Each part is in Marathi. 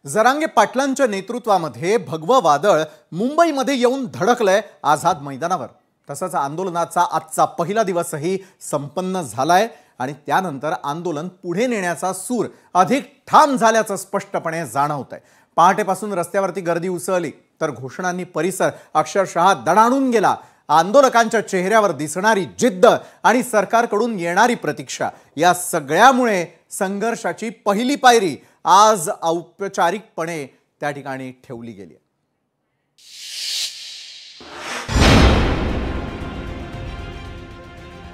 जरांगे पाटलांच्या नेतृत्वामध्ये भगवं वादळ मुंबईमध्ये येऊन धडकलंय आझाद मैदानावर। तसंच आंदोलनाचा आजचा पहिला दिवसही संपन्न झालाय आणि त्यानंतर आंदोलन पुढे नेण्याचा सूर अधिक ठाम झाल्याचं स्पष्टपणे जाणवतंय। पहाटेपासून रस्त्यावरती गर्दी उसळली तर घोषणांनी परिसर अक्षरशः दणाणून गेला। आंदोलकांच्या चेहऱ्यावर दिसणारी जिद्द आणि सरकारकडून येणारी प्रतीक्षा या सगळ्यामुळे संघर्षाची पहिली पायरी आज औपचारिकपणे त्या ठिकाणी ठेवली गेली।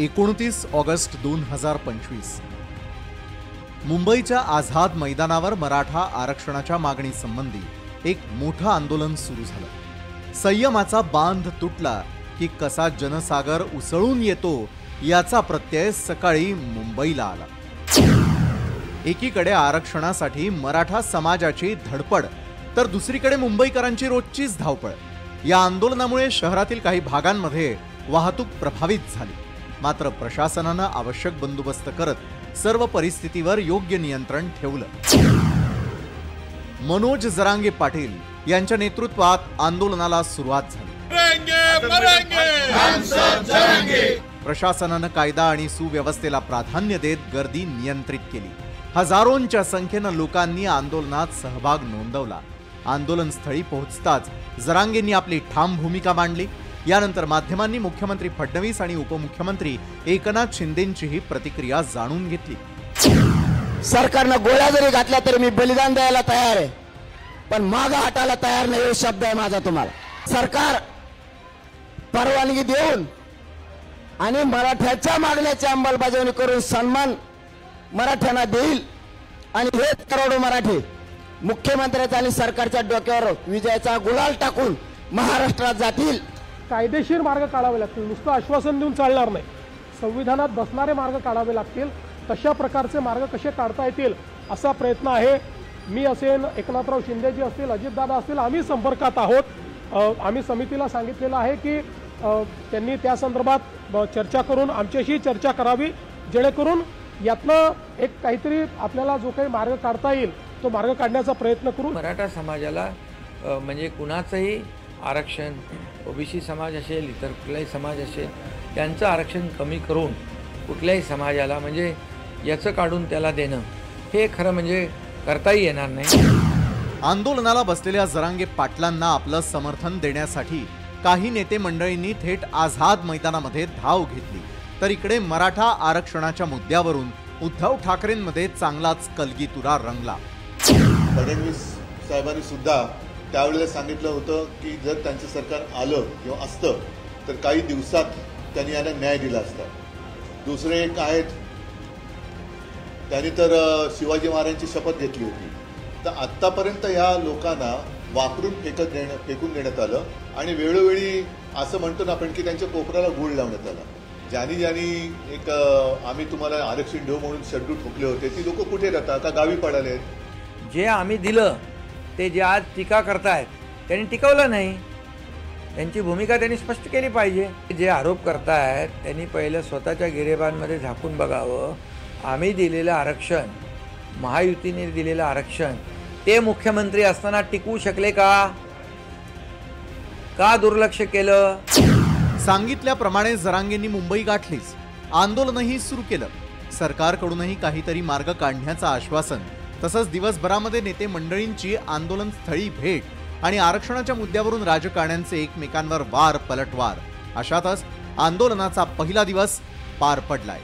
29 ऑगस्ट 2025 मुंबईच्या आझाद मैदानावर मराठा आरक्षणाच्या मागणी संबंधी एक मोठं आंदोलन सुरू झालं। संयमाचा बांध तुटला की कसा जनसागर उसळून येतो याचा प्रत्यय सकाळी मुंबईला आला। एकीकडे आरक्षणासाठी मराठा समाजाची धडपड तर दुसरीकडे मुंबईकरांची रोजचीच धावपळ। या आंदोलनामुळे शहरातील काही भागांमध्ये वाहतूक प्रभावित झाली, मात्र प्रशासनाने आवश्यक बंदोबस्त करत सर्व परिस्थितीवर योग्य नियंत्रण ठेवलं। मनोज जरांगे पाटील यांच्या नेतृत्वात आंदोलनाला सुरुवात झाली। प्रशासनाने कायदा आणि सुव्यवस्थेला प्राधान्य देत गर्दी नियंत्रित केली। हजारोंच्या संख्येने लोकांनी आंदोलनात सहभाग नोंदवला। आंदोलन स्थळी पोहोचताच जरांगेंनी आपली ठाम भूमिका मांडली। यानंतर माध्यमांनी मुख्यमंत्री फडणवीस आणि उपमुख्यमंत्री एकनाथ शिंदेंचीही प्रतिक्रिया जाणून घेतली। सरकारने गोळ्या जरी घातल्या तरी मी बलिदान द्यायला तयार आहे, पण मागे हटायला तयार नाही हे शब्द आहे माझा तुम्हाला। सरकार परवानगी देऊन आणि मराठ्याच्या मागण्याची अंमलबजावणी करून सन्मान मराठ्यांना देईल आणि हे करोडो मराठी मुख्यमंत्र्याच्या आणि सरकारच्या डोक्यावर विजयाचा गुलाल टाकून महाराष्ट्रात जातील। कायदेशीर मार्ग काढावे लागतील, नुसतं आश्वासन देऊन चालणार नाही। संविधानात बसणारे मार्ग काढावे लागतील। तशा प्रकारचे मार्ग कसे काढता येतील असा प्रयत्न आहे। मी असेन, एकनाथराव शिंदेजी असतील, अजितदादा असतील, आम्ही संपर्कात आहोत। आम्ही समितीला सांगितलेलं आहे की त्यांनी त्या संदर्भात चर्चा करून आमच्याशी चर्चा करावी, जेणेकरून यातनं एक काहीतरी आपल्याला जो काही मार्ग काढता येईल तो मार्ग काढण्याचा प्रयत्न करू। मराठा समाजाला म्हणजे कुणाचंही आरक्षण, ओबीसी समाज असेल, इतर कुठलाही समाज असेल, त्यांचं आरक्षण कमी करून कुठल्याही समाजाला म्हणजे याचं काढून त्याला देणं हे खरं म्हणजे करताही येणार नाही। आंदोलनाला बसलेल्या जरांगे पाटलांना आपलं समर्थन देण्यासाठी काही नेते मंडळींनी थेट आझाद मैदानामध्ये धाव घेतली, तर इकडे मराठा आरक्षणाच्या मुद्द्यावरून उद्धव ठाकरेंमध्ये चांगलाच कलगीतुरा रंगला। फडणवीस साहेबांनी सुद्धा त्यावेळेला सांगितलं होतं की जर त्यांचं सरकार आलं किंवा असतं तर काही दिवसात त्यांनी यांना न्याय दिला असता। दुसरे एक आहेत, त्यांनी तर शिवाजी महाराजांची शपथ घेतली होती। तर आत्तापर्यंत ह्या लोकांना वापरून फेकून देण्यात आलं आणि वेळोवेळी असं म्हणतो ना आपण की त्यांच्या कोपऱ्याला गुळ लावण्यात आला। ज्यांनी एक आम्ही तुम्हाला आरक्षण देऊ म्हणून शेड्यू ठोकले होते ती लोक कुठे राहतात का गावी पडाले? जे आम्ही दिलं ते जे आज टीका करतायत त्यांनी टिकवलं नाही। त्यांची भूमिका त्यांनी स्पष्ट केली पाहिजे। जे आरोप करतायत त्यांनी पहिलं स्वतःच्या गिरेबांमध्ये झाकून बघावं। आम्ही दिलेलं आरक्षण, महायुतीने दिलेलं आरक्षण ते मुख्यमंत्री असताना टिकवू शकले का दुर्लक्ष केलं? सांगितल्याप्रमाणे जरांगेंनी मुंबई गाठलीच, आंदोलनही सुरू केलं। सरकारकडूनही काहीतरी मार्ग काढण्याचं आश्वासन, तसंच दिवसभरामध्ये नेते मंडळींची आंदोलन स्थळी भेट आणि आरक्षणाच्या मुद्द्यावरून राजकारण्यांचे एकमेकांवर वार पलटवार, अशातच आंदोलनाचा पहिला दिवस पार पडलाय।